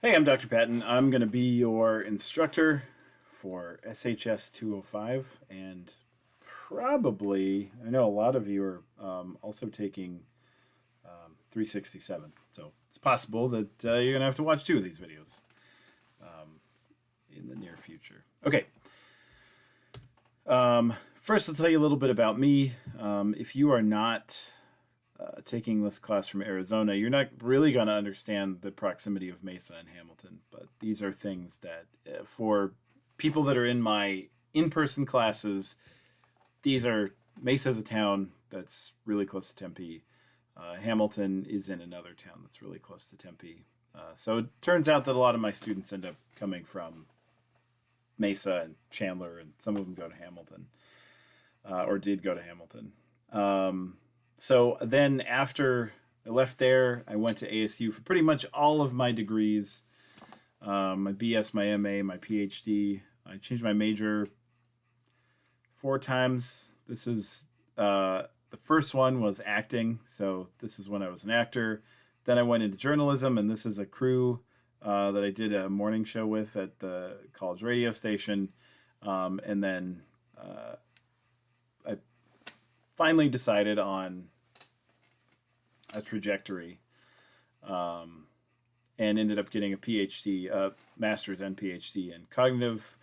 Hey, I'm Dr. Patton. I'm going to be your instructor for SHS 205, and probably, I know a lot of you are also taking 367. So it's possible that you're going to have to watch two of these videos in the near future. Okay. First, I'll tell you a little bit about me. If you are not taking this class from Arizona, you're not really going to understand the proximity of Mesa and Hamilton. But these are things that, for people that are in my in-person classes, these are Mesa's a town that's really close to Tempe. Hamilton is in another town that's really close to Tempe. So it turns out that a lot of my students end up coming from Mesa and Chandler, and some of them go to Hamilton, or did go to Hamilton. So then after I left there, I went to ASU for pretty much all of my degrees, my BS, my MA, my PhD. I changed my major 4 times. This is the first one was acting, so this is when I was an actor. Then I went into journalism, and this is a crew that I did a morning show with at the college radio station. And then I finally decided on a trajectory and ended up getting a PhD, master's and PhD in cognitive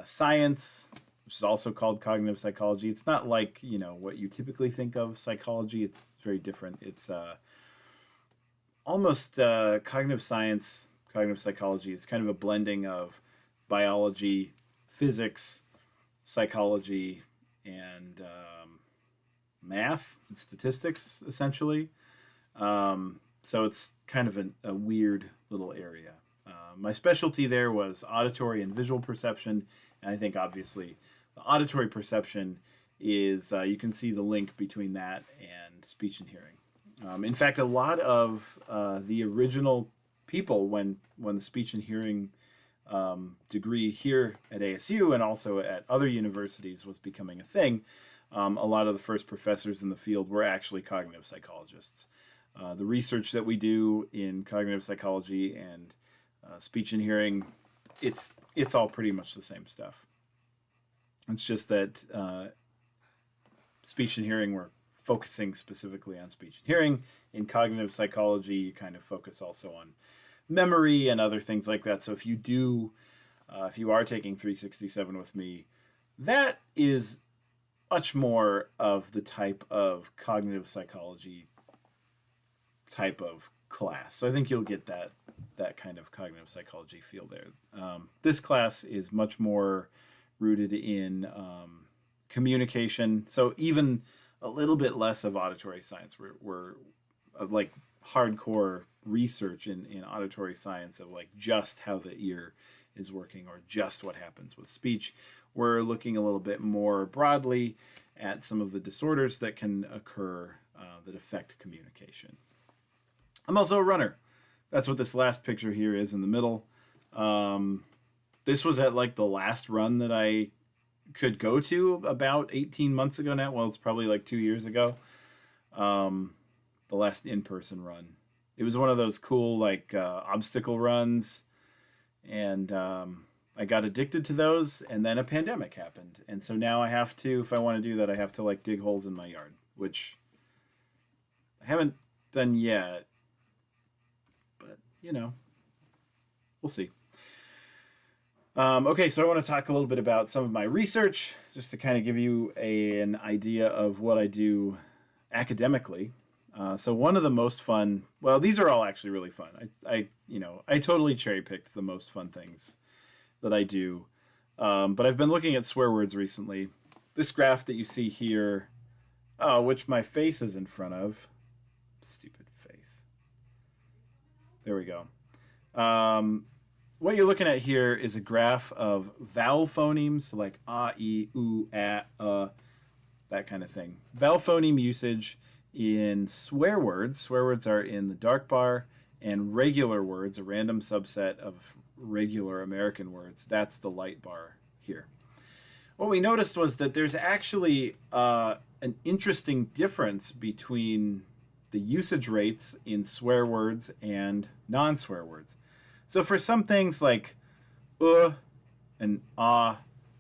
science, which is also called cognitive psychology. It's not like, what you typically think of psychology. It's very different. It's almost cognitive science, cognitive psychology. It's kind of a blending of biology, physics, psychology, and math and statistics, essentially. So it's kind of a weird little area. My specialty there was auditory and visual perception, and I think obviously the auditory perception is, you can see the link between that and speech and hearing. In fact, a lot of the original people, when the speech and hearing degree here at ASU and also at other universities was becoming a thing, a lot of the first professors in the field were actually cognitive psychologists. The research that we do in cognitive psychology and speech and hearing, it's all pretty much the same stuff. It's just that speech and hearing, we're focusing specifically on speech and hearing. In cognitive psychology, you kind of focus also on memory and other things like that. So if you are taking 367 with me, that is much more of the type of cognitive psychology type of class. So I think you'll get that kind of cognitive psychology feel there. This class is much more rooted in communication. So even a little bit less of auditory science. We're like hardcore research in auditory science of like just how the ear is working or just what happens with speech. We're looking a little bit more broadly at some of the disorders that can occur that affect communication. I'm also a runner. That's what this last picture here is in the middle. This was at like the last run that I could go to about 18 months ago now. Well, it's probably like 2 years ago. The last in-person run. It was one of those cool like obstacle runs, and I got addicted to those, and then a pandemic happened, and so now I have to, if I want to do that, I have to like dig holes in my yard, which I haven't done yet, but we'll see. Okay, so I want to talk a little bit about some of my research, just to kind of give you an idea of what I do academically. So one of the most fun, well, these are all actually really fun. I totally cherry picked the most fun things that I do. But I've been looking at swear words recently. This graph that you see here, which my face is in front of. Stupid face. There we go. What you're looking at here is a graph of vowel phonemes, so like e, oo, that kind of thing. Vowel phoneme usage in swear words. Swear words are in the dark bar, and regular words, a random subset of regular American words, that's the light bar here. What we noticed was that there's actually an interesting difference between the usage rates in swear words and non-swear words. So for some things like and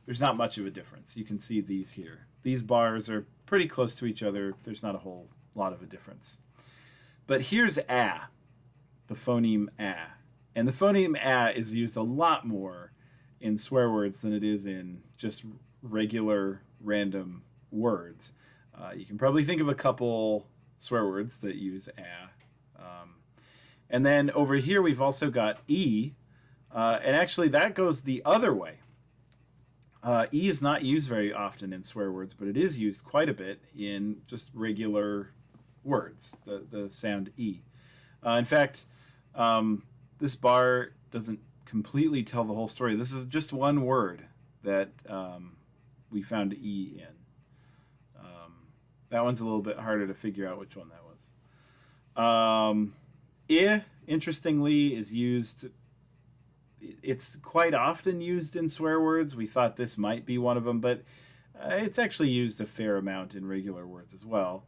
there's not much of a difference. You can see these here. These bars are pretty close to each other. There's not a whole lot of a difference. But here's the phoneme And the phoneme is used a lot more in swear words than it is in just regular random words. You can probably think of a couple swear words that use and then over here we've also got e, and actually that goes the other way. E is not used very often in swear words, but it is used quite a bit in just regular words, the sound E. In fact, this bar doesn't completely tell the whole story. This is just one word that we found E in. That one's a little bit harder to figure out which one that was. Interestingly, is used. It's quite often used in swear words. We thought this might be one of them, but it's actually used a fair amount in regular words as well.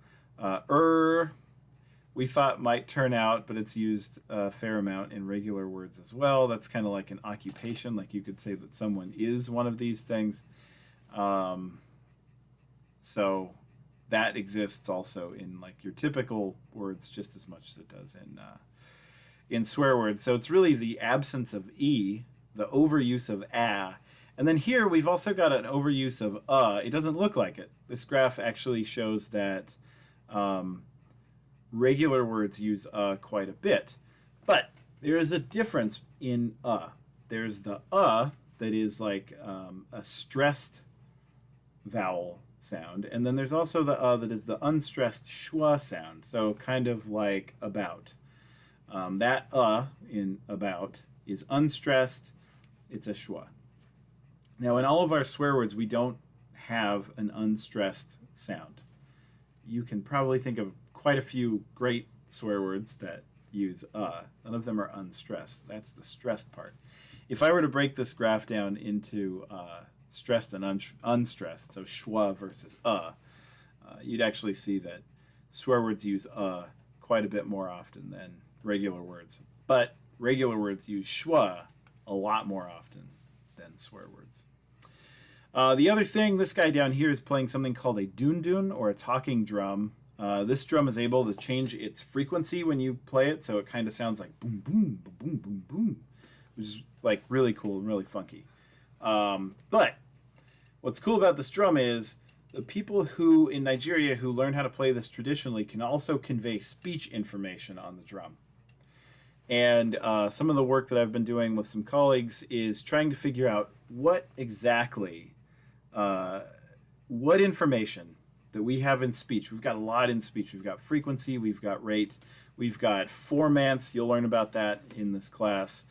We thought might turn out, but it's used a fair amount in regular words as well. That's kind of like an occupation, like you could say that someone is one of these things. So that exists also in like your typical words just as much as it does in swear words. So it's really the absence of E, the overuse of and then here we've also got an overuse of It doesn't look like it. This graph actually shows that regular words use quite a bit. But there is a difference in There's the that is like a stressed vowel sound, and then there's also the that is the unstressed schwa sound, so kind of like about. That in about is unstressed, it's a schwa. Now in all of our swear words we don't have an unstressed sound. You can probably think of quite a few great swear words that use None of them are unstressed. That's the stressed part. If I were to break this graph down into stressed and unstressed, so schwa versus you'd actually see that swear words use quite a bit more often than regular words. But regular words use schwa a lot more often than swear words. The other thing, this guy down here is playing something called a dun-dun, or a talking drum. This drum is able to change its frequency when you play it, so it kind of sounds like boom, boom, boom, boom, boom, boom, which is like really cool and really funky. But what's cool about this drum is the people who in Nigeria who learn how to play this traditionally can also convey speech information on the drum. And some of the work that I've been doing with some colleagues is trying to figure out what exactly, what information that we have in speech. We've got a lot in speech. We've got frequency, we've got rate, we've got formants. You'll learn about that in this class.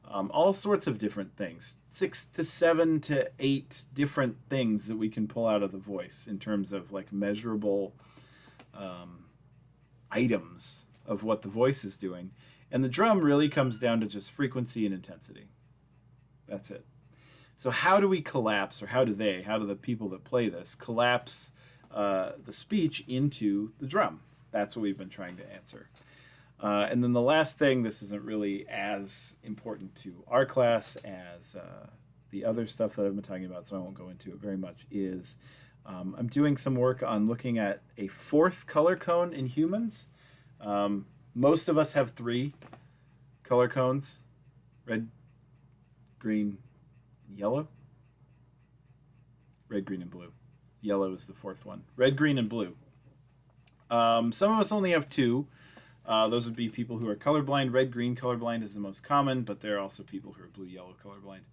All sorts of different things, 6 to 7 to 8 different things that we can pull out of the voice in terms of like measurable items of what the voice is doing. And the drum really comes down to just frequency and intensity. That's it. So how do we collapse, or how do the people that play this collapse the speech into the drum? That's what we've been trying to answer. And then the last thing, this isn't really as important to our class as the other stuff that I've been talking about, so I won't go into it very much, is I'm doing some work on looking at a fourth color cone in humans. Most of us have 3 color cones: red, green, yellow. Red, green, and blue. Yellow is the 4th one. Red, green, and blue. Some of us only have 2. Those would be people who are colorblind. Red-green colorblind is the most common, but there are also people who are blue-yellow colorblind.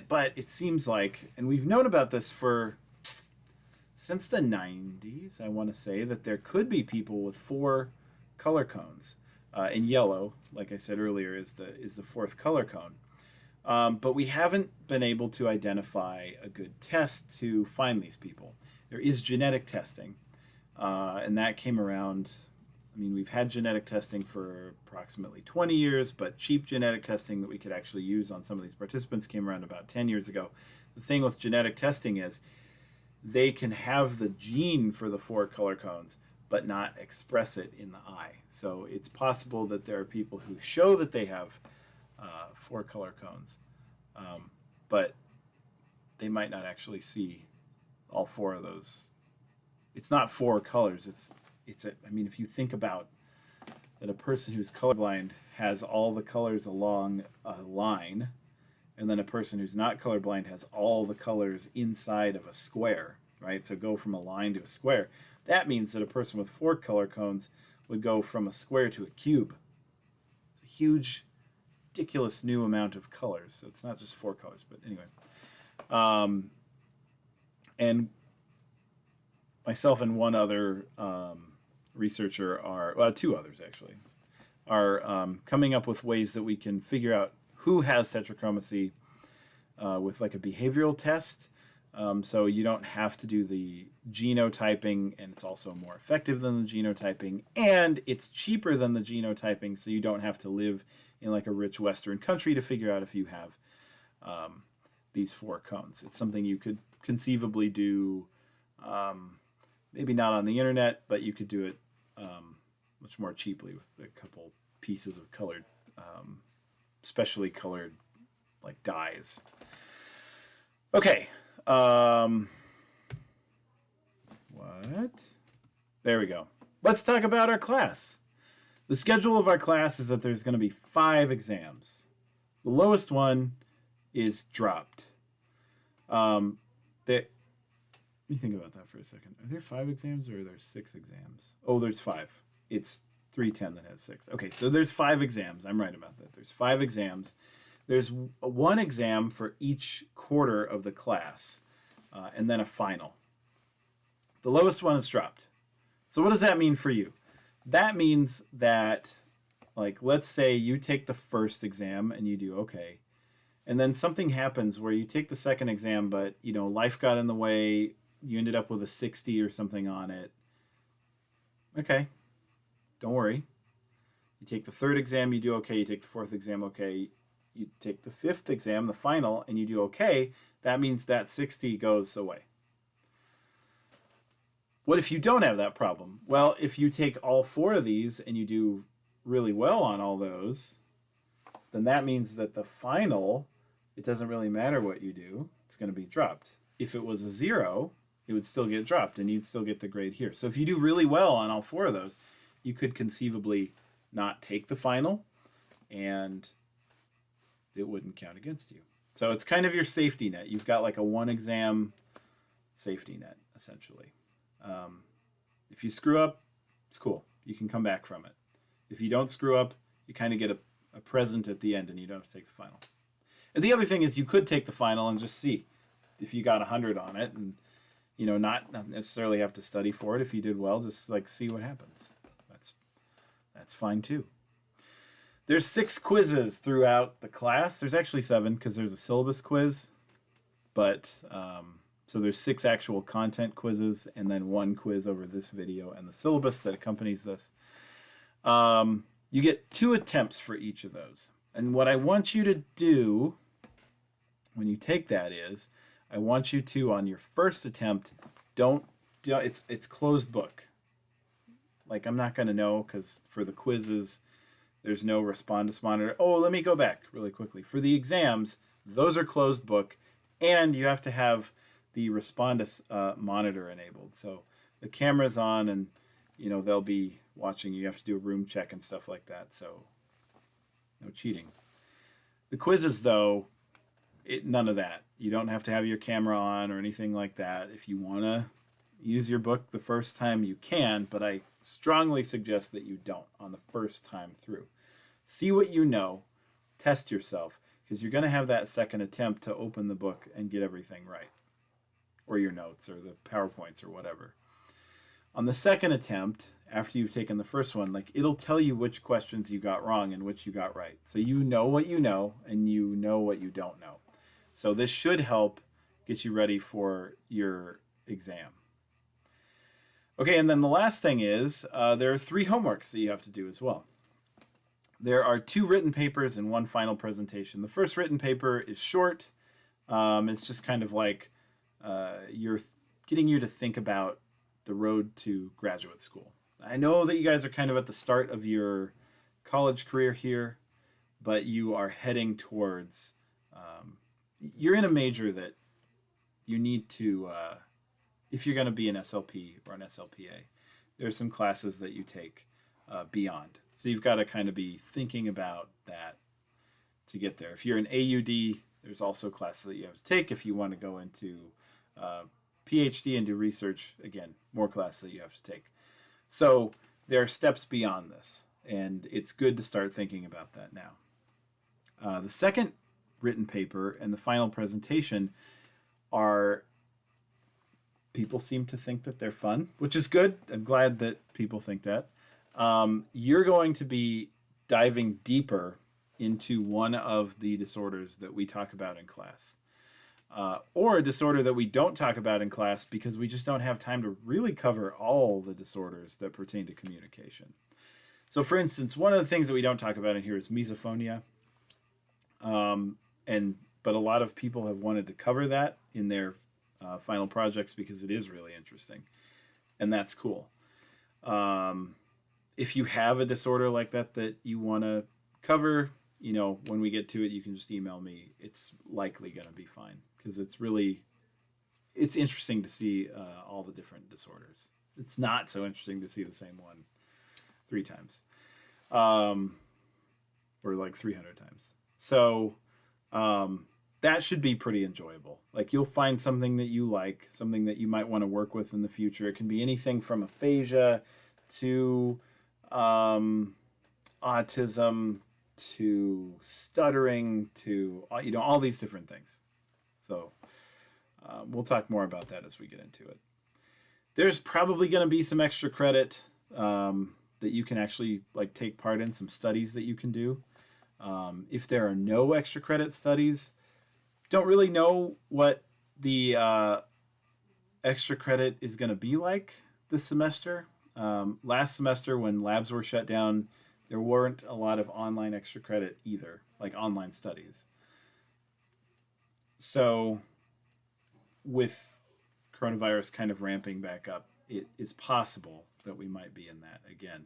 But it seems like, and we've known about this since the 90s, I want to say, that there could be people with 4 color cones. And yellow, like I said earlier, is the 4th color cone. But we haven't been able to identify a good test to find these people. There is genetic testing, and that came around. I mean, we've had genetic testing for approximately 20 years, but cheap genetic testing that we could actually use on some of these participants came around about 10 years ago. The thing with genetic testing is they can have the gene for the 4 color cones, but not express it in the eye. So it's possible that there are people who show that they have 4 color cones, but they might not actually see all 4 of those. It's not 4 colors. I mean, if you think about that, a person who's colorblind has all the colors along a line, and then a person who's not colorblind has all the colors inside of a square, right? So go from a line to a square. That means that a person with 4 color cones would go from a square to a cube. It's a huge, ridiculous new amount of colors. So it's not just 4 colors, but anyway. And myself and one other researcher well, 2 others actually, are coming up with ways that we can figure out who has tetrachromacy with like a behavioral test. So you don't have to do the genotyping, and it's also more effective than the genotyping, and it's cheaper than the genotyping, so you don't have to live in like a rich Western country to figure out if you have these 4 cones. It's something you could conceivably do, maybe not on the internet, but you could do it much more cheaply with a couple pieces of colored, specially colored like dyes. Okay. What? There we go. Let's talk about our class. The schedule of our class is that there's going to be 5 exams. The lowest one is dropped. Let me think about that for a second. Are there 5 exams or are there 6 exams? Oh, there's 5. It's 310 that has 6. Okay, so there's 5 exams. I'm right about that. There's 5 exams. There's 1 exam for each quarter of the class, and then a final. The lowest one is dropped. So what does that mean for you? That means that, like, let's say you take the first exam and you do okay, and then something happens where you take the second exam, but, you know, life got in the way, you ended up with a 60 or something on it. Okay, don't worry. You take the third exam, you do okay. You take the fourth exam, okay. You take the 5th exam, the final, and you do okay. That means that 60 goes away. What if you don't have that problem? Well, if you take all 4 of these and you do really well on all those, then that means that the final, it doesn't really matter what you do, it's going to be dropped. If it was a 0, it would still get dropped and you'd still get the grade here. So if you do really well on all 4 of those, you could conceivably not take the final and it wouldn't count against you. So it's kind of your safety net. You've got like a 1 exam safety net, essentially. If you screw up, it's cool. You can come back from it. If you don't screw up, you kind of get a present at the end and you don't have to take the final. And the other thing is you could take the final and just see if you got 100 on it and, you know, not necessarily have to study for it. If you did well, just like see what happens. That's fine too. There's 6 quizzes throughout the class. There's actually 7 because there's a syllabus quiz, but so there's 6 actual content quizzes and then 1 quiz over this video and the syllabus that accompanies this. You get 2 attempts for each of those. And what I want you to do when you take that is, I want you to, on your first attempt, it's closed book. Like, I'm not going to know because for the quizzes, there's no respondus monitor. Oh, let me go back really quickly. For the exams, those are closed book, and you have to have the respondus monitor enabled. So the camera's on, and you know they'll be watching. You have to do a room check and stuff like that. So no cheating. The quizzes, though, none of that. You don't have to have your camera on or anything like that. If you want to use your book the first time, you can, but I strongly suggest that you don't on the first time through. See what you know, test yourself, because you're going to have that second attempt to open the book and get everything right, or your notes or the PowerPoints or whatever. On the second attempt, after you've taken the first one, like it'll tell you which questions you got wrong and which you got right. So you know what you know and you know what you don't know. So this should help get you ready for your exam. Okay, and then the last thing is there are 3 homeworks that you have to do as well. There are 2 written papers and 1 final presentation. The first written paper is short. It's just kind of like you're getting you to think about the road to graduate school. I know that you guys are kind of at the start of your college career here, but you are heading towards, you're in a major that you need to, if you're going to be an SLP or an SLPA, there's some classes that you take beyond. So you've got to kind of be thinking about that to get there. If you're an AUD, there's also classes that you have to take. If you want to go into PhD and do research, again, more classes that you have to take. So there are steps beyond this, and it's good to start thinking about that now. The second written paper and the final presentation are, people seem to think that they're fun, which is good. I'm glad that people think that. You're going to be diving deeper into one of the disorders that we talk about in class, or a disorder that we don't talk about in class because we just don't have time to really cover all the disorders that pertain to communication. So for instance, one of the things that we don't talk about in here is misophonia. But a lot of people have wanted to cover that in their final projects because it is really interesting, and that's cool. If you have a disorder like that that you want to cover, when we get to it, you can just email me. It's likely going to be fine because it's interesting to see all the different disorders. It's not so interesting to see the same one 3 times, or like 300 times. So that should be pretty enjoyable. Like, you'll find something that you like, something that you might want to work with in the future. It can be anything from aphasia to autism to stuttering to, all these different things. So we'll talk more about that as we get into it. There's probably going to be some extra credit that you can actually take part in, some studies that you can do. If there are no extra credit studies, don't really know what the extra credit is going to be like this semester. Last semester, when labs were shut down, there weren't a lot of online extra credit either, like online studies. So with coronavirus kind of ramping back up, it is possible that we might be in that again.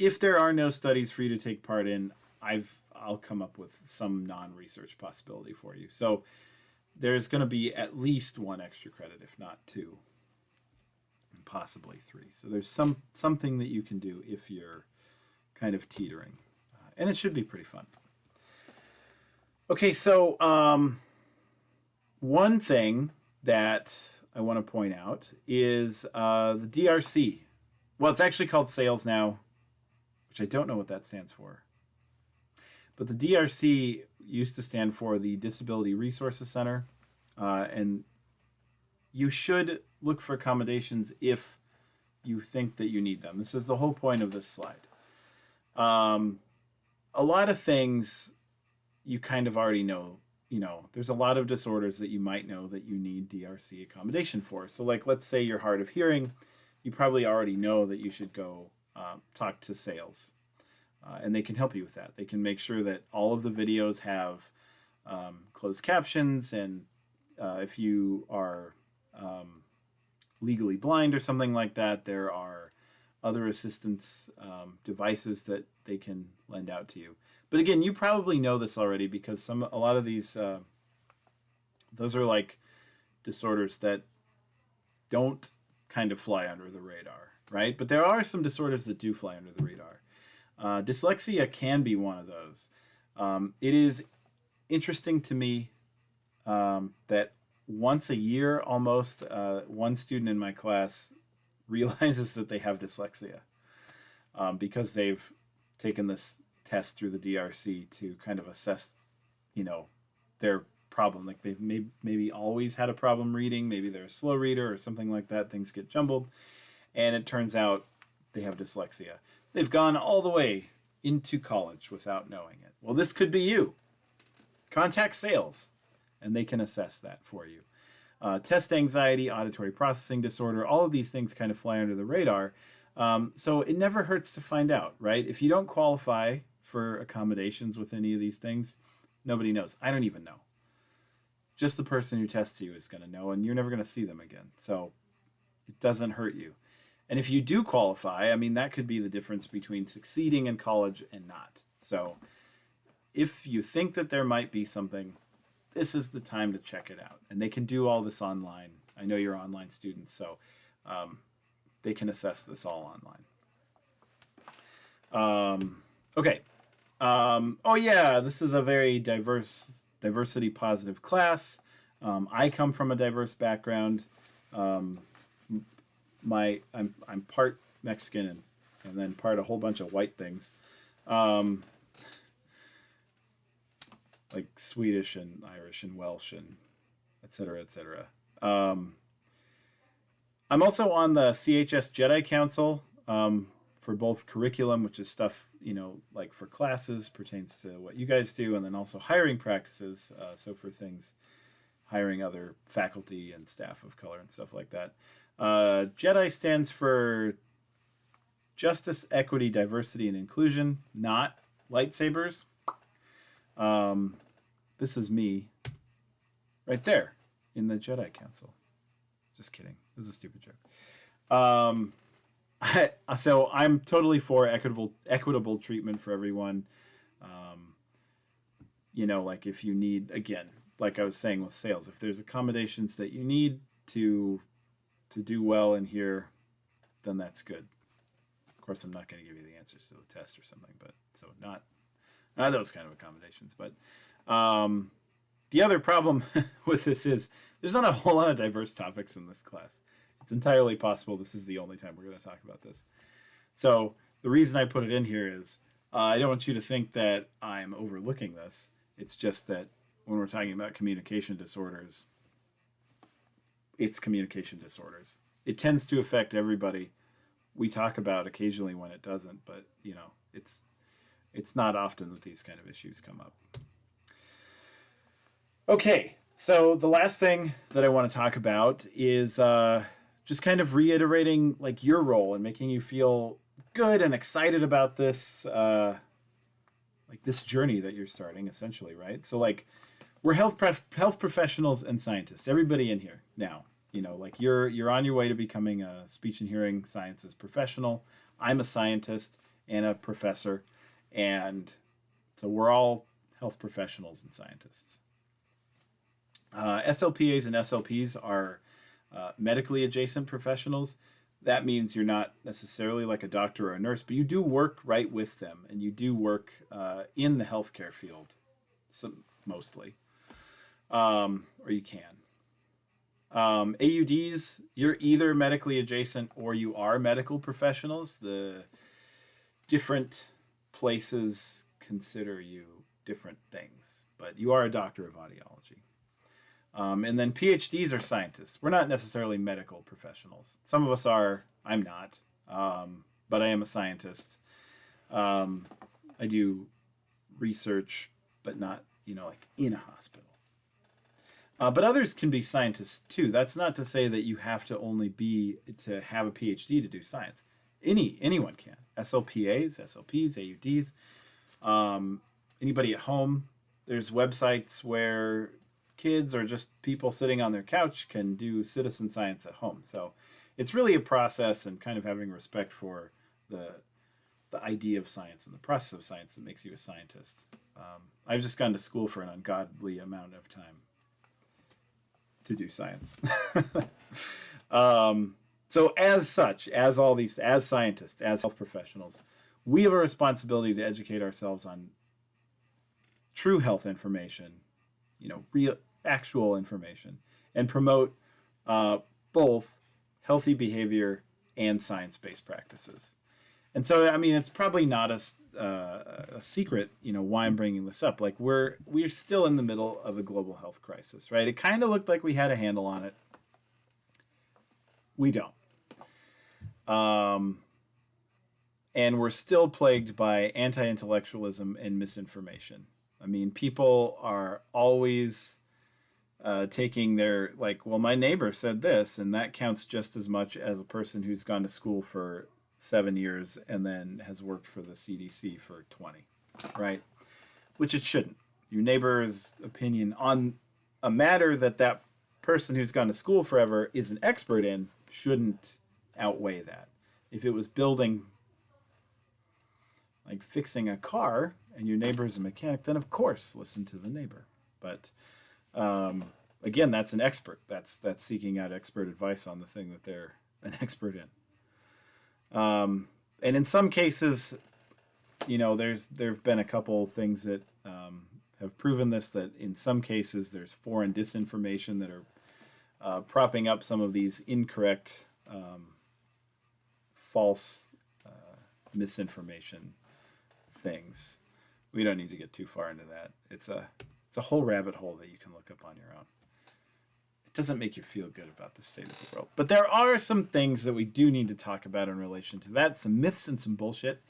If there are no studies for you to take part in, I'll come up with some non-research possibility for you. So there's going to be at least 1 extra credit, if not 2, and possibly 3. So there's something that you can do if you're kind of teetering, and it should be pretty fun. Okay, so one thing that I want to point out is the DRC. Well, it's actually called SAILS now, which I don't know what that stands for. But the DRC used to stand for the Disability Resources Center, and you should look for accommodations if you think that you need them. This is the whole point of this slide. A lot of things you kind of already know. There's a lot of disorders that you might know that you need DRC accommodation for. So let's say you're hard of hearing, you probably already know that you should go talk to SAILS. And they can help you with that. They can make sure that all of the videos have closed captions, and if you are legally blind or something like that, there are other assistance devices that they can lend out to you. But again, you probably know this already because a lot of these, those are disorders that don't kind of fly under the radar, right? But there are some disorders that do fly under the radar. Dyslexia can be one of those. It is interesting to me that once a year almost, one student in my class realizes that they have dyslexia because they've taken this test through the DRC to kind of assess, their problem. Like they've maybe always had a problem reading, maybe they're a slow reader or something like that. Things get jumbled, and it turns out they have dyslexia. They've gone all the way into college without knowing it. Well, this could be you. Contact SAILS, and they can assess that for you. Test anxiety, auditory processing disorder, all of these things kind of fly under the radar. So it never hurts to find out, right? If you don't qualify for accommodations with any of these things, nobody knows. I don't even know. Just the person who tests you is going to know, and you're never going to see them again. So it doesn't hurt you. And if you do qualify, I mean, that could be the difference between succeeding in college and not. So if you think that there might be something, this is the time to check it out. And they can do all this online. I know you're online students, so they can assess this all online. Okay. Oh yeah, this is a very diversity positive class. I come from a diverse background. I'm part Mexican and then part a whole bunch of white things, like Swedish and Irish and Welsh and et cetera, et cetera. I'm also on the SHS Jedi Council for both curriculum, which is stuff, like for classes, pertains to what you guys do, and then also hiring practices, so for things, hiring other faculty and staff of color and stuff like that. Jedi stands for Justice, Equity, Diversity, and Inclusion, not lightsabers. This is me right there in the Jedi Council. Just kidding. This is a stupid joke. So I'm totally for equitable treatment for everyone. Like if you need, again, like I was saying with sales, if there's accommodations that you need to do well in here, then that's good. Of course, I'm not going to give you the answers to the test or something, but so not those kind of accommodations. But the other problem with this is there's not a whole lot of diverse topics in this class. It's entirely possible this is the only time we're going to talk about this. So the reason I put it in here is I don't want you to think that I'm overlooking this. It's just that when we're talking about communication disorders, it's communication disorders. It tends to affect everybody. We talk about occasionally when it doesn't, but it's not often that these kind of issues come up. Okay, so the last thing that I want to talk about is just kind of reiterating like your role and making you feel good and excited about this this journey that you're starting, essentially, right? So like we're health professionals and scientists, everybody in here now. Like you're on your way to becoming a speech and hearing sciences professional. I'm a scientist and a professor, and so we're all health professionals and scientists. SLPAs and SLPs are medically adjacent professionals. That means you're not necessarily like a doctor or a nurse, but you do work right with them, and you do work in the healthcare field, mostly, or you can. AUDs, you're either medically adjacent or you are medical professionals. The different places consider you different things, but you are a doctor of audiology. And then PhDs are scientists. We're not necessarily medical professionals. Some of us are. I'm not. But I am a scientist. I do research, but not, like in a hospital. But others can be scientists too. That's not to say that you have to only to have a PhD to do science. Anyone can. SLPAs, SLPs, AUDs. Anybody at home. There's websites where kids or just people sitting on their couch can do citizen science at home. So it's really a process, and kind of having respect for the idea of science and the process of science that makes you a scientist. I've just gone to school for an ungodly amount of time to do science. So as such, as scientists, as health professionals, we have a responsibility to educate ourselves on true health information, real actual information, and promote both healthy behavior and science-based practices. And so, I mean, it's probably not a secret, why I'm bringing this up. Like we're still in the middle of a global health crisis, right? It kind of looked like we had a handle on it. We don't. And we're still plagued by anti-intellectualism and misinformation. I mean, people are always taking their, well, my neighbor said this, and that counts just as much as a person who's gone to school for 7 years and then has worked for the CDC for 20, right? Which it shouldn't. Your neighbor's opinion on a matter that person who's gone to school forever is an expert in shouldn't outweigh that. if it was building, like fixing a car, and your neighbor is a mechanic, then of course listen to the neighbor. But again, that's an expert. That's seeking out expert advice on the thing that they're an expert in. And in some cases, there've been a couple things that have proven this, that in some cases there's foreign disinformation that are propping up some of these incorrect, false misinformation things. We don't need to get too far into that. It's a whole rabbit hole that you can look up on your own. It doesn't make you feel good about the state of the world. But there are some things that we do need to talk about in relation to that, some myths and some bullshit.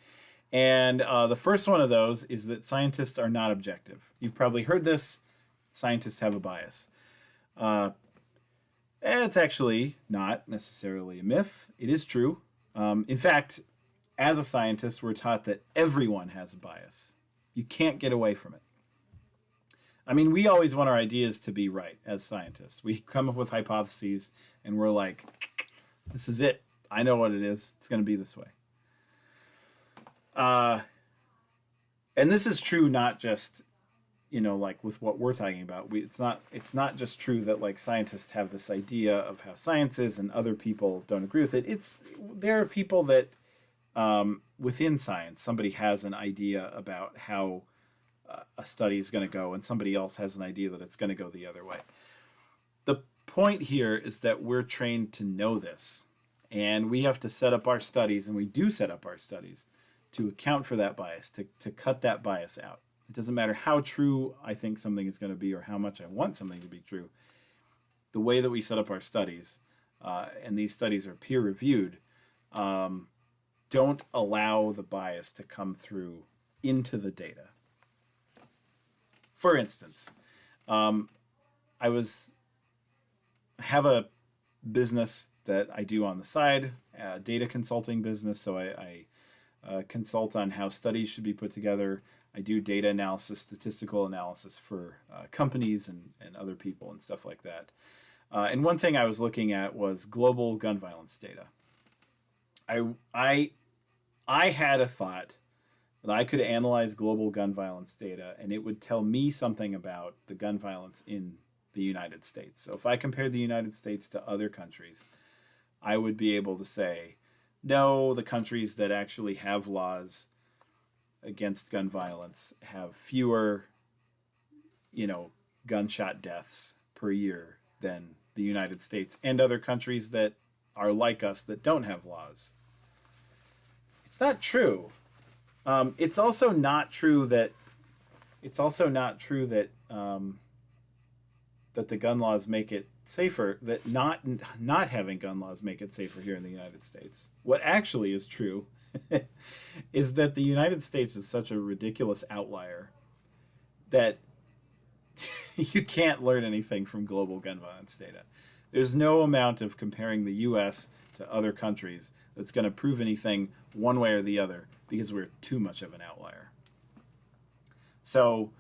And the first one of those is that scientists are not objective. You've probably heard this. Scientists have a bias. It's actually not necessarily a myth. It is true. In fact, as a scientist, we're taught that everyone has a bias. You can't get away from it. I mean, we always want our ideas to be right as scientists. We come up with hypotheses and we're like, this is it. I know what it is. It's going to be this way. And this is true not just, like with what we're talking about. It's not just true that like scientists have this idea of how science is and other people don't agree with it. There are people that within science, somebody has an idea about how a study is going to go, and somebody else has an idea that it's going to go the other way. The point here is that we're trained to know this, and we have to set up our studies, and we do set up our studies to account for that bias, to cut that bias out. It doesn't matter how true I think something is going to be or how much I want something to be true. The way that we set up our studies, and these studies are peer-reviewed, don't allow the bias to come through into the data. For instance, I have a business that I do on the side, a data consulting business, so I consult on how studies should be put together. I do data analysis, statistical analysis for companies and other people and stuff like that. And one thing I was looking at was global gun violence data. I had a thought that I could analyze global gun violence data and it would tell me something about the gun violence in the United States. So if I compared the United States to other countries, I would be able to say, no, the countries that actually have laws against gun violence have fewer, gunshot deaths per year than the United States and other countries that are like us that don't have laws. It's not true. It's also not true that that the gun laws make it safer, that not having gun laws make it safer here in the United States. What actually is true is that the United States is such a ridiculous outlier that you can't learn anything from global gun violence data. There's no amount of comparing the U.S. to other countries that's going to prove anything one way or the other, because we're too much of an outlier. So,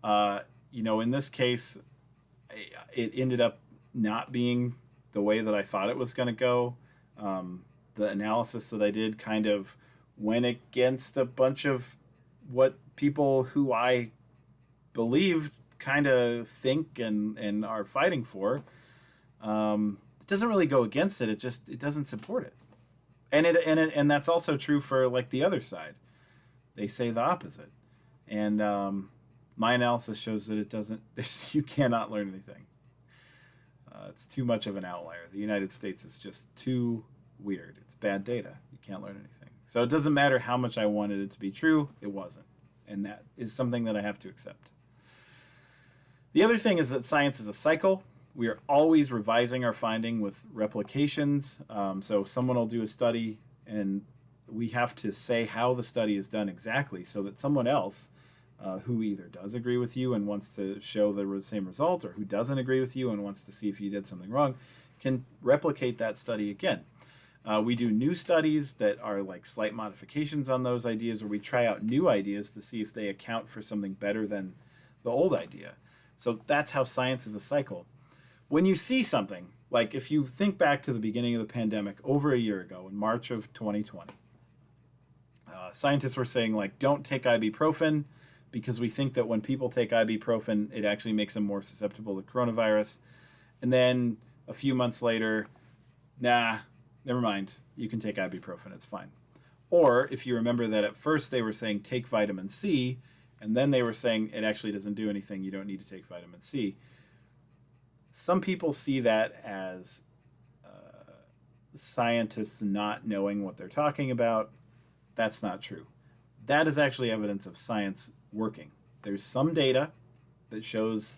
in this case, it ended up not being the way that I thought it was going to go. The analysis that I did kind of went against a bunch of what people who I believe kind of think and are fighting for. It doesn't really go against it. It doesn't support it. And that's also true for like the other side. They say the opposite. And my analysis shows that it doesn't. You cannot learn anything. It's too much of an outlier. The United States is just too weird. It's bad data. You can't learn anything. So it doesn't matter how much I wanted it to be true. It wasn't. And that is something that I have to accept. The other thing is that science is a cycle. We are always revising our finding with replications. So someone will do a study and we have to say how the study is done exactly so that someone else who either does agree with you and wants to show the same result, or who doesn't agree with you and wants to see if you did something wrong, can replicate that study again. We do new studies that are like slight modifications on those ideas, or we try out new ideas to see if they account for something better than the old idea. So that's how science is a cycle. When you see something, Like if you think back to the beginning of the pandemic over a year ago in March of 2020, scientists were saying like, don't take ibuprofen because we think that when people take ibuprofen, it actually makes them more susceptible to coronavirus. And then a few months later, nah, never mind. You can take ibuprofen. It's fine. Or if you remember that at first they were saying take vitamin C, and then they were saying it actually doesn't do anything. You don't need to take vitamin C. Some people see that as scientists not knowing what they're talking about. That's not true. That is actually evidence of science working. There's some data that shows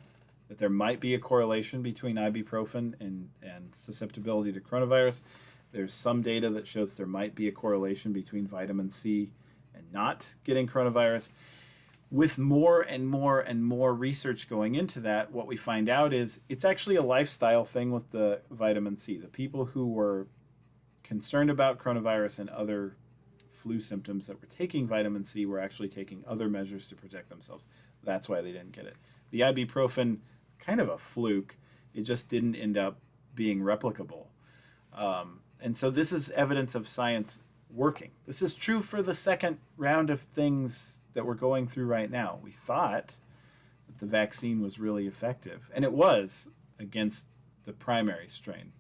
that there might be a correlation between ibuprofen and susceptibility to coronavirus. There's some data that shows there might be a correlation between vitamin C and not getting coronavirus. With more and more and more research going into that, what we find out is it's actually a lifestyle thing with the vitamin C. The people who were concerned about coronavirus and other flu symptoms that were taking vitamin C were actually taking other measures to protect themselves. That's why they didn't get it. The ibuprofen, kind of a fluke. It just didn't end up being replicable. And so this is evidence of science working. This is true for the second round of things that we're going through right now. We thought that the vaccine was really effective, and it was against the primary strain.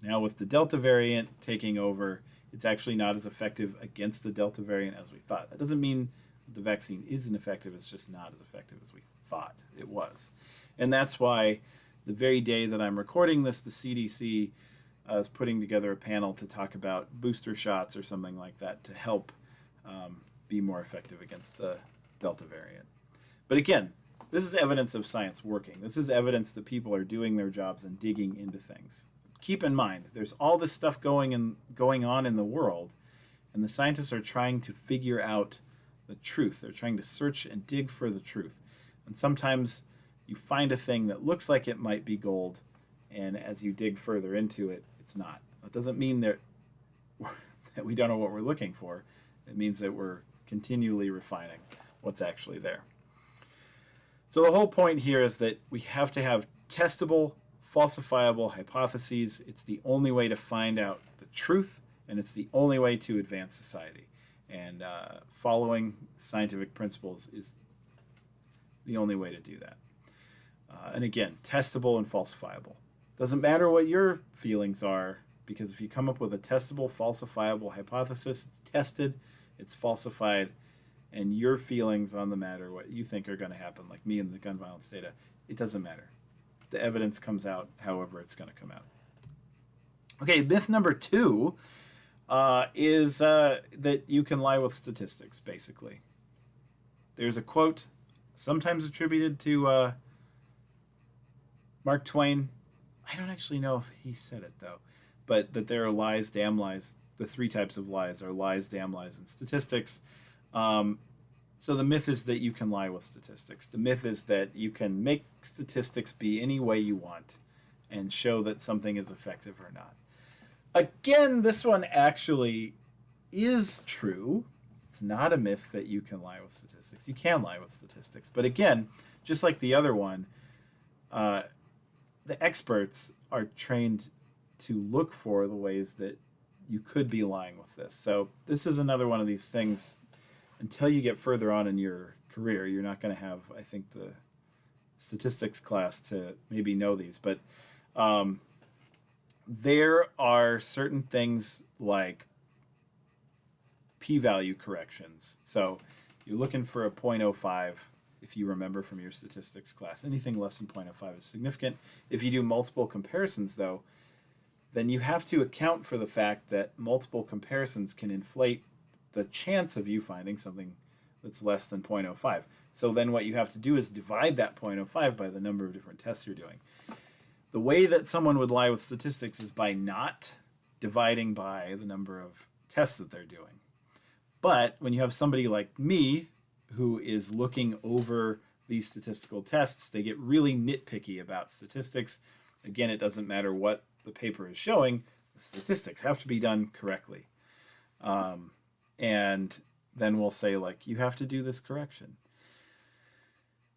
Now with the Delta variant taking over, it's actually not as effective against the Delta variant as we thought. That doesn't mean the vaccine isn't effective, it's just not as effective as we thought it was. And that's why the very day that I'm recording this, the CDC is putting together a panel to talk about booster shots or something like that to help be more effective against the Delta variant. But again, this is evidence of science working. This is evidence that people are doing their jobs and digging into things. Keep in mind, there's all this stuff going on in the world, and the scientists are trying to figure out the truth. They're trying to search and dig for the truth. And sometimes you find a thing that looks like it might be gold, and as you dig further into it, it's not. That doesn't mean that we don't know what we're looking for. It means that we're continually refining what's actually there. So the whole point here is that we have to have testable, falsifiable hypotheses. It's the only way to find out the truth, and it's the only way to advance society. And following scientific principles is the only way to do that. And again, testable and falsifiable. Doesn't matter what your feelings are, because if you come up with a testable, falsifiable hypothesis, it's tested, it's falsified, and your feelings on the matter, what you think are going to happen, like me and the gun violence data, it doesn't matter. The evidence comes out however it's going to come out. Okay, myth number 2 is that you can lie with statistics, basically. There's a quote, sometimes attributed to Mark Twain. I don't actually know if he said it, though, but that there are lies, damn lies. The 3 types of lies are lies, damn lies, and statistics. So the myth is that you can lie with statistics. The myth is that you can make statistics be any way you want and show that something is effective or not. Again, this one actually is true. It's not a myth that you can lie with statistics. You can lie with statistics. But again, just like the other one, the experts are trained to look for the ways that you could be lying with this. So this is another one of these things. Until you get further on in your career, you're not going to have, I think, the statistics class to maybe know these. But there are certain things like p-value corrections. So you're looking for a 0.05, if you remember from your statistics class. Anything less than 0.05 is significant. If you do multiple comparisons, though, then you have to account for the fact that multiple comparisons can inflate the chance of you finding something that's less than 0.05. So then what you have to do is divide that 0.05 by the number of different tests you're doing. The way that someone would lie with statistics is by not dividing by the number of tests that they're doing. But when you have somebody like me who is looking over these statistical tests, they get really nitpicky about statistics. Again, it doesn't matter what the paper is showing, the statistics have to be done correctly. And then we'll say, like, you have to do this correction.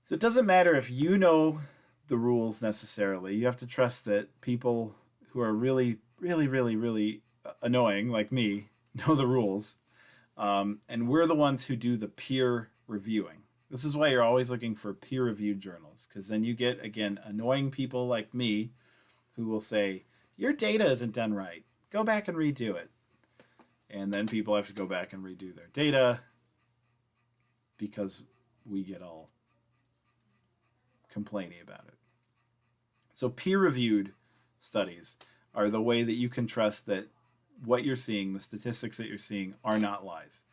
So it doesn't matter if you know the rules necessarily. You have to trust that people who are really, really, really, really annoying, like me, know the rules. And we're the ones who do the peer reviewing. This is why you're always looking for peer-reviewed journals, because then you get, again, annoying people like me who will say, your data isn't done right. Go back and redo it. And then people have to go back and redo their data because we get all complaining about it. So peer-reviewed studies are the way that you can trust that what you're seeing, the statistics that you're seeing, are not lies.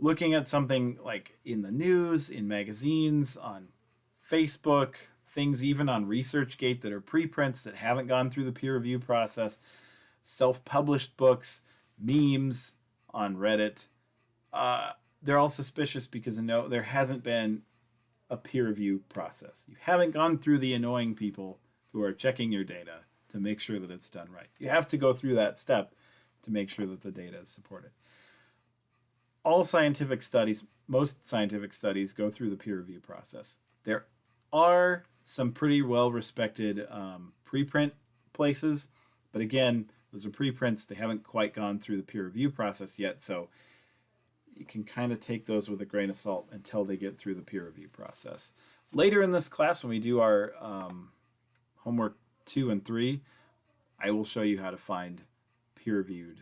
Looking at something like in the news, in magazines, on Facebook, things even on ResearchGate that are preprints that haven't gone through the peer review process, self-published books, memes on Reddit, they're all suspicious because no, there hasn't been a peer review process. You haven't gone through the annoying people who are checking your data to make sure that it's done right. You have to go through that step to make sure that the data is supported. All scientific studies, most scientific studies, go through the peer review process. There are some pretty well-respected preprint places, but again, those are preprints. They haven't quite gone through the peer review process yet, so you can kind of take those with a grain of salt until they get through the peer review process. Later in this class, when we do our homework 2 and 3, I will show you how to find peer-reviewed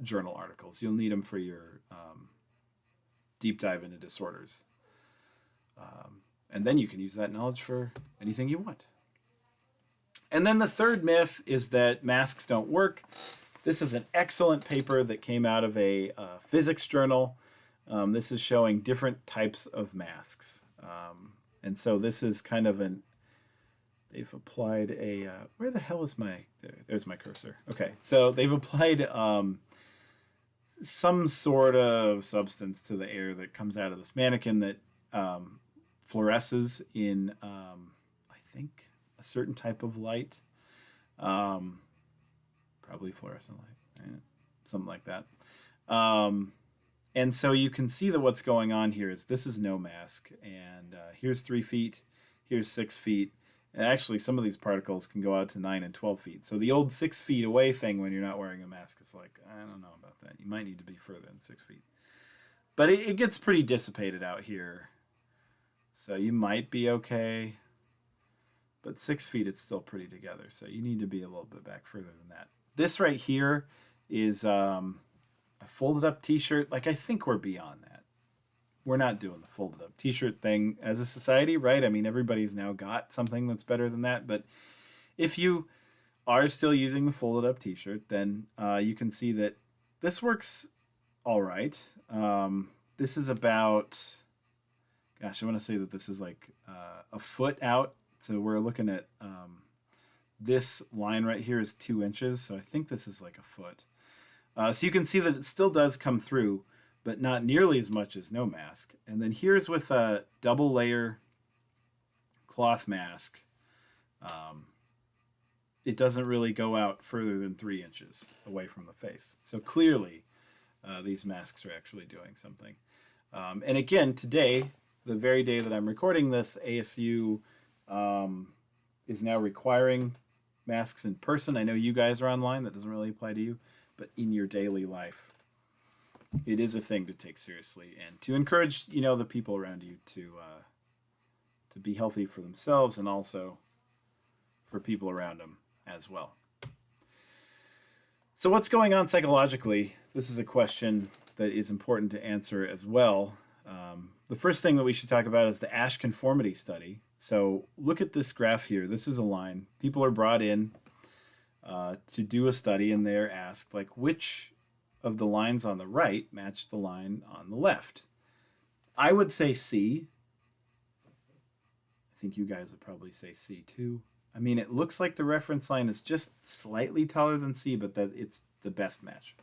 journal articles. You'll need them for your deep dive into disorders. And then you can use that knowledge for anything you want. And then the third myth is that masks don't work. This is an excellent paper that came out of a physics journal. This is showing different types of masks. And so this is kind of they've applied a, where the hell is there's my cursor. Okay, so they've applied some sort of substance to the air that comes out of this mannequin that fluoresces in, I think, a certain type of light. Probably fluorescent light, something like that. And so you can see that what's going on here is this is no mask, and here's 3 feet, here's 6 feet, and actually some of these particles can go out to 9 and 12 feet. So the old 6 feet away thing when you're not wearing a mask is like, I don't know about that. You might need to be further than 6 feet. But it gets pretty dissipated out here. So you might be okay. But 6 feet, it's still pretty together. So you need to be a little bit back further than that. This right here is a folded up t-shirt. Like, I think we're beyond that. We're not doing the folded up t-shirt thing as a society, right? I mean, everybody's now got something that's better than that. But if you are still using the folded up t-shirt, then you can see that this works all right. This is about, gosh, I want to say that this is like a foot out. So we're looking at this line right here is 2 inches. So I think this is like a foot. So you can see that it still does come through, but not nearly as much as no mask. And then here's with a double layer cloth mask. It doesn't really go out further than 3 inches away from the face. So clearly these masks are actually doing something. And again, today, the very day that I'm recording this, ASU is now requiring masks in person. I know you guys are online. That doesn't really apply to you. But in your daily life, it is a thing to take seriously and to encourage, the people around you to be healthy for themselves and also for people around them as well. So what's going on psychologically? This is a question that is important to answer as well. The first thing that we should talk about is the Ash conformity study. So look at this graph here. This is a line. People are brought in to do a study, and they're asked, like, which of the lines on the right match the line on the left? I would say C. I think you guys would probably say C too. I mean, it looks like the reference line is just slightly taller than C, but that it's the best match.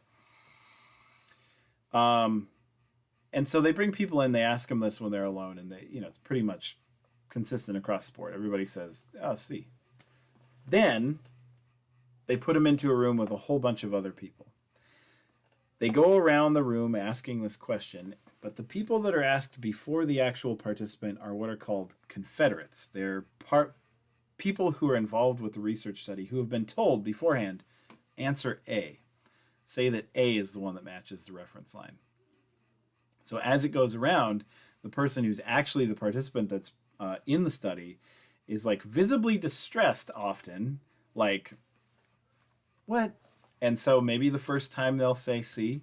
And so they bring people in, they ask them this when they're alone, and they, it's pretty much consistent across the board. Everybody says, oh, C. Then they put them into a room with a whole bunch of other people. They go around the room asking this question, but the people that are asked before the actual participant are what are called confederates. They're people who are involved with the research study who have been told beforehand, answer A. Say that A is the one that matches the reference line. So as it goes around, the person who's actually the participant that's in the study is like visibly distressed often, like, what? And so maybe the first time they'll say C,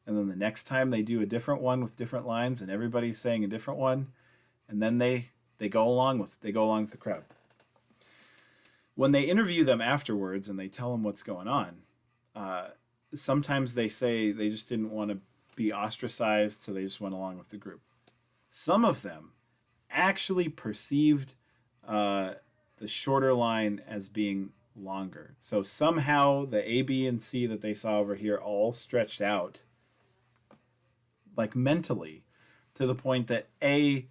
and then the next time they do a different one with different lines, and everybody's saying a different one, and then they go along with the crowd. When they interview them afterwards and they tell them what's going on, sometimes they say they just didn't want to be ostracized, so they just went along with the group. Some of them actually perceived the shorter line as being longer. So somehow the A, B, and C that they saw over here all stretched out, like mentally, to the point that A,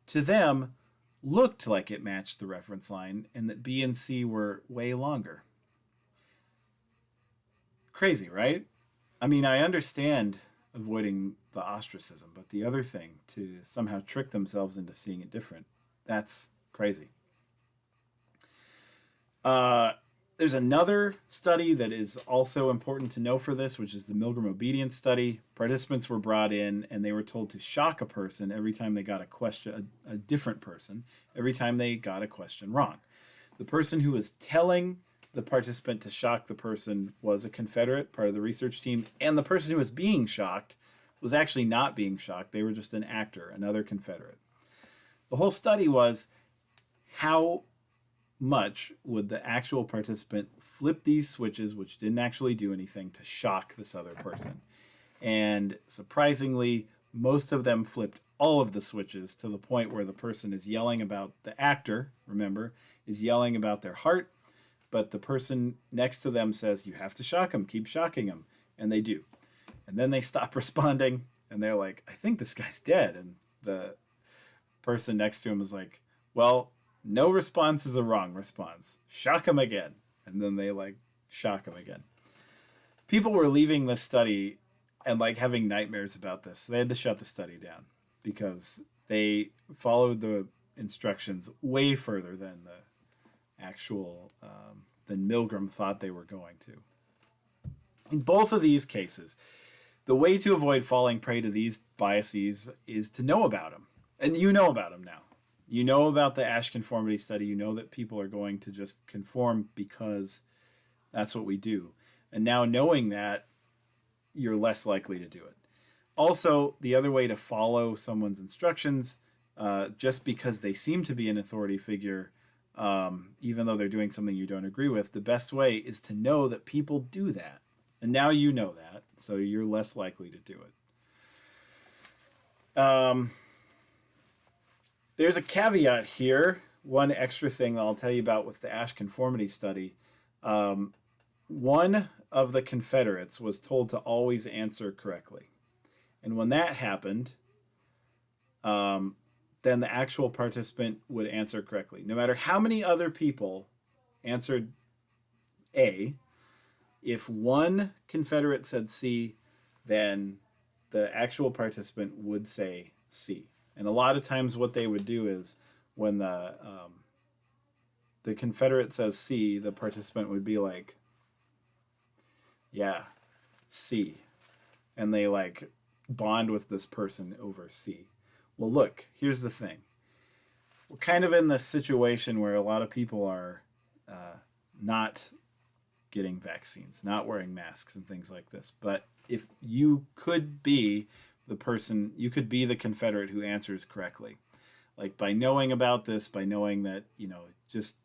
to them, looked like it matched the reference line, and that B and C were way longer. Crazy, right? I mean, I understand avoiding the ostracism, but the other thing, to somehow trick themselves into seeing it different, that's crazy. There's another study that is also important to know for this, which is the Milgram obedience study. Participants were brought in and they were told to shock a person every time they got a question, a different person, every time they got a question wrong. The person who was telling the participant to shock the person was a Confederate, part of the research team, and the person who was being shocked was actually not being shocked. They were just an actor, another Confederate. The whole study was how much would the actual participant flip these switches, which didn't actually do anything, to shock this other person. And surprisingly, most of them flipped all of the switches to the point where the person is yelling about, the actor, remember, is yelling about their heart, but the person next to them says, you have to shock him, keep shocking him. And they do. And then they stop responding, and they're like, I think this guy's dead. And the person next to him is like, well, no response is a wrong response. Shock him again. And then they like shock him again. People were leaving this study and like having nightmares about this. So they had to shut the study down because they followed the instructions way further than the actual, than Milgram thought they were going to. In both of these cases, the way to avoid falling prey to these biases is to know about them. And you know about them now. You know about the Asch conformity study. You know that people are going to just conform because that's what we do. And now knowing that, you're less likely to do it. Also, the other way to follow someone's instructions, just because they seem to be an authority figure, even though they're doing something you don't agree with, the best way is to know that people do that. And now you know that, so you're less likely to do it. There's a caveat here. One extra thing that I'll tell you about with the Asch conformity study. One of the Confederates was told to always answer correctly. And when that happened, then the actual participant would answer correctly. No matter how many other people answered A, if one Confederate said C, then the actual participant would say C. And a lot of times what they would do is when the Confederate says C, the participant would be like, yeah, C. And they like bond with this person over C. Well, look, here's the thing. We're kind of in this situation where a lot of people are not getting vaccines, not wearing masks and things like this. But if you could be the person, you could be the Confederate who answers correctly. Like by knowing about this, by knowing that, just,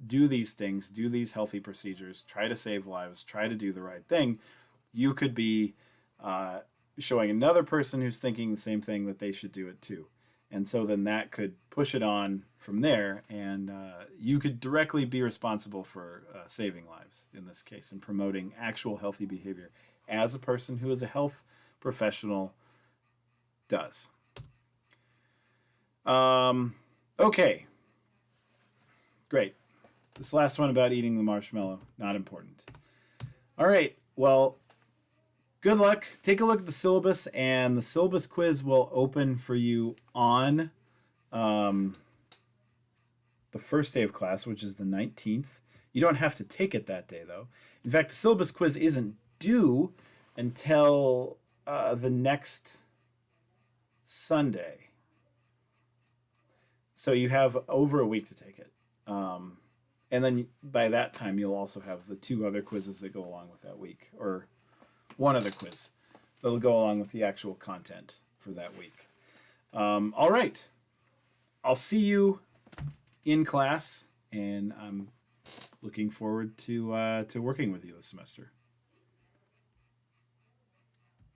do these things, do these healthy procedures, try to save lives, try to do the right thing, you could be showing another person who's thinking the same thing that they should do it too. And so then that could push it on from there, and you could directly be responsible for saving lives in this case and promoting actual healthy behavior as a person who is a health professional does. Okay. Great. This last one about eating the marshmallow, not important. All right. Well, good luck. Take a look at the syllabus, and the syllabus quiz will open for you on the first day of class, which is the 19th. You don't have to take it that day, though. In fact, the syllabus quiz isn't due until the next Sunday. So you have over a week to take it. And then by that time, you'll also have the 2 other quizzes that go along with that week, or one other quiz that'll go along with the actual content for that week. All right. I'll see you in class, and I'm looking forward to working with you this semester.